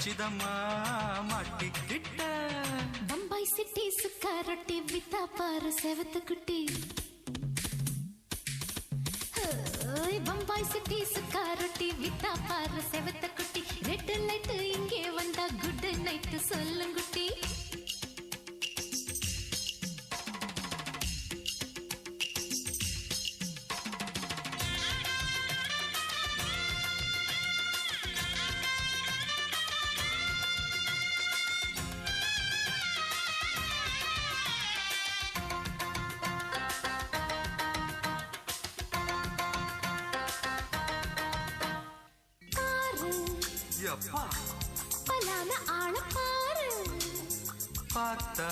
மச்சிதம்மா மாட்டிக்கிட்ட பம்பாய் சிட்டி சுக்கா ரொட்டி வித்தா பாரு செவத்து குட்டி. பம்பாய் சிட்டி சுக்கா ரொட்டி வித்தா பாரு செவத்த குட்டி. ரெட் லைட் இங்கே வந்தா குட் நைட் சொல்லுங்குட்டி. எப்பா பலான ஆள பாரு பார்த்தா